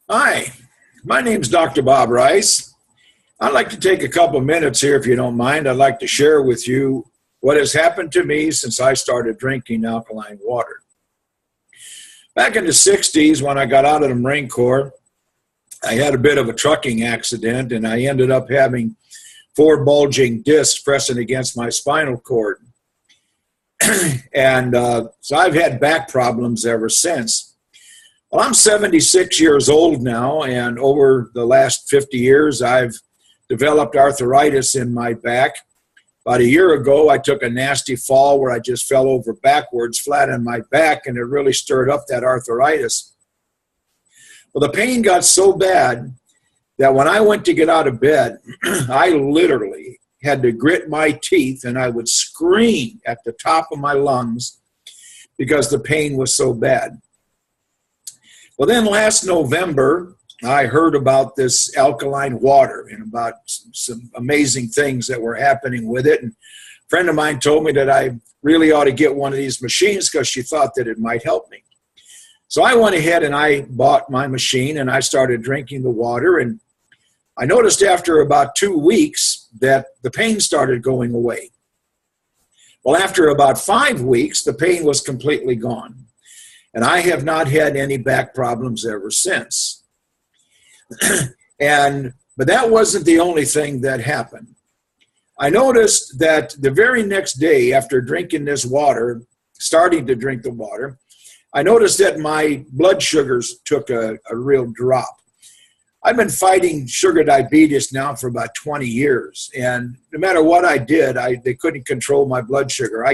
Hi, my name's Dr. Bob Rice. I'd like to take a couple of minutes here, if you don't mind. I'd like to share with you what has happened to me since I started drinking alkaline water. Back in the 60s, when I got out of the Marine Corps, I had a bit of a trucking accident, and I ended up having 4 bulging discs pressing against my spinal cord. So I've had back problems ever since. Well, I'm 76 years old now, and over the last 50 years, I've developed arthritis in my back. About a year ago, I took a nasty fall where I just fell over backwards, flat on my back, and it really stirred up that arthritis. Well, the pain got so bad that when I went to get out of bed, I literally had to grit my teeth, and I would scream at the top of my lungs because the pain was so bad. Well, then last November, I heard about this alkaline water and about some amazing things that were happening with it. And a friend of mine told me that I really ought to get one of these machines because she thought that it might help me. So I went ahead and I bought my machine and I started drinking the water. And I noticed after about 2 weeks that the pain started going away. Well, after about 5 weeks, the pain was completely gone. And I have not had any back problems ever since. But that wasn't the only thing that happened. I noticed that the very next day after drinking this water, starting to drink the water, I noticed that my blood sugars took a real drop. I've been fighting sugar diabetes now for about 20 years. And no matter what I did, they couldn't control my blood sugar. I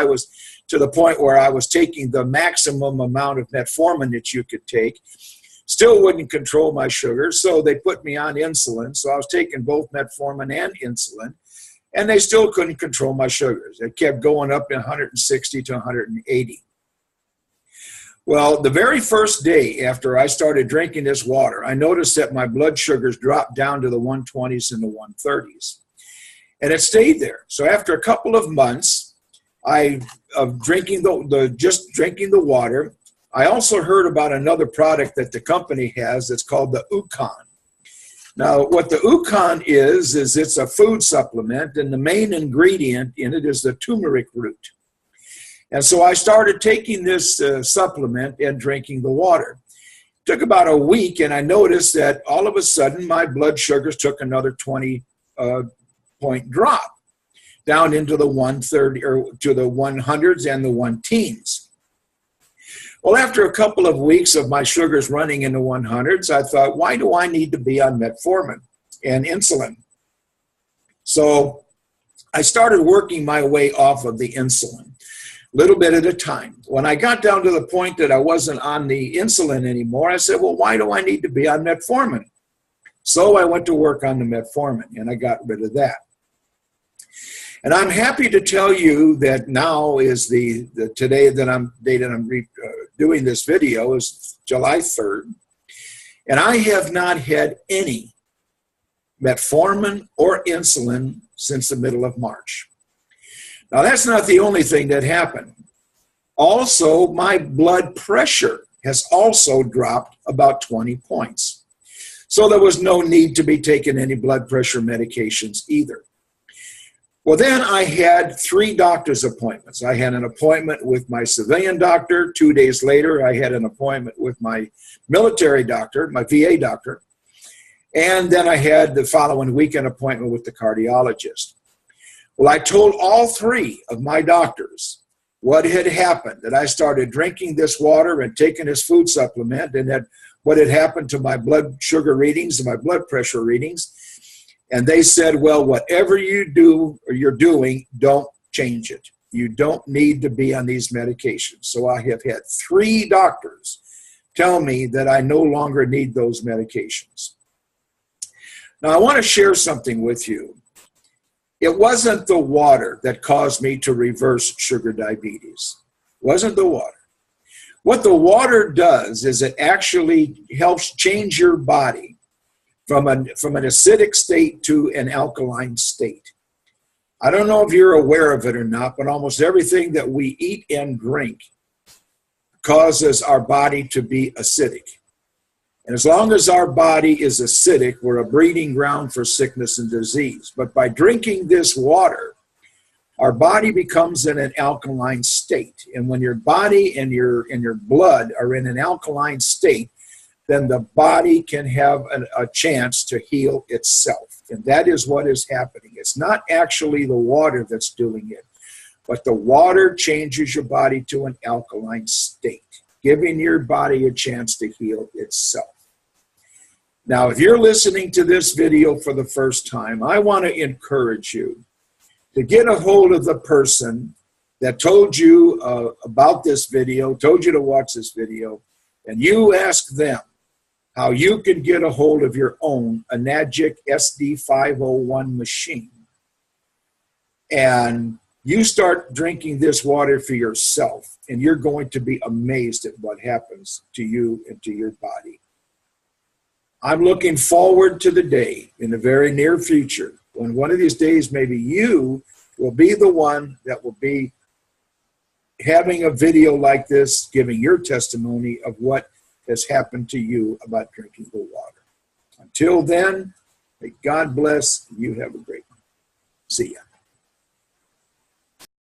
was to the point where I was taking the maximum amount of metformin that you could take. Still wouldn't control my sugar, so they put me on insulin. So I was taking both metformin and insulin, and they still couldn't control my sugars. It kept going up to 160 to 180. Well, the very first day after I started drinking this water, I noticed that my blood sugars dropped down to the 120s and the 130s. And it stayed there. So after a couple of months of drinking just drinking the water, I also heard about another product that the company has that's called the Ukon. Now, what the Ukon is it's a food supplement, and the main ingredient in it is the turmeric root. And so I started taking this supplement and drinking the water. It took about a week, and I noticed that all of a sudden my blood sugars took another 20-point drop down into the 130 or to the 100s and the 110s. Well, after a couple of weeks of my sugars running in the 100s, I thought, why do I need to be on metformin and insulin? So I started working my way off of the insulin, little bit at a time. When I got down to the point that I wasn't on the insulin anymore, I said, well, why do I need to be on metformin? So I went to work on the metformin, and I got rid of that. And I'm happy to tell you that now is the day that I'm doing this video is July 3rd. And I have not had any metformin or insulin since the middle of March. Now, that's not the only thing that happened. Also, my blood pressure has also dropped about 20 points. So there was no need to be taking any blood pressure medications either. Well, then I had 3 doctor's appointments. I had an appointment with my civilian doctor. 2 days later, I had an appointment with my military doctor, my VA doctor. And then I had the following week an appointment with the cardiologist. Well, I told all 3 of my doctors what had happened, that I started drinking this water and taking this food supplement, and that what had happened to my blood sugar readings and my blood pressure readings. And they said, well, whatever you do or you're doing, don't change it. You don't need to be on these medications. So I have had 3 doctors tell me that I no longer need those medications. Now, I want to share something with you. It wasn't the water that caused me to reverse sugar diabetes. It wasn't the water. What the water does is it actually helps change your body from an acidic state to an alkaline state. I don't know if you're aware of it or not, but almost everything that we eat and drink causes our body to be acidic. And as long as our body is acidic, we're a breeding ground for sickness and disease. But by drinking this water, our body becomes in an alkaline state. And when your body and your blood are in an alkaline state, then the body can have a chance to heal itself. And that is what is happening. It's not actually the water that's doing it, but the water changes your body to an alkaline state, giving your body a chance to heal itself. Now, if you're listening to this video for the first time, I want to encourage you to get a hold of the person that told you about this video, told you to watch this video, and you ask them how you can get a hold of your own Enagic SD501 machine. And you start drinking this water for yourself, and you're going to be amazed at what happens to you and to your body. I'm looking forward to the day in the very near future when one of these days maybe you will be the one that will be having a video like this, giving your testimony of what has happened to you about drinking the water. Until then, may God bless. You have a great one. See ya.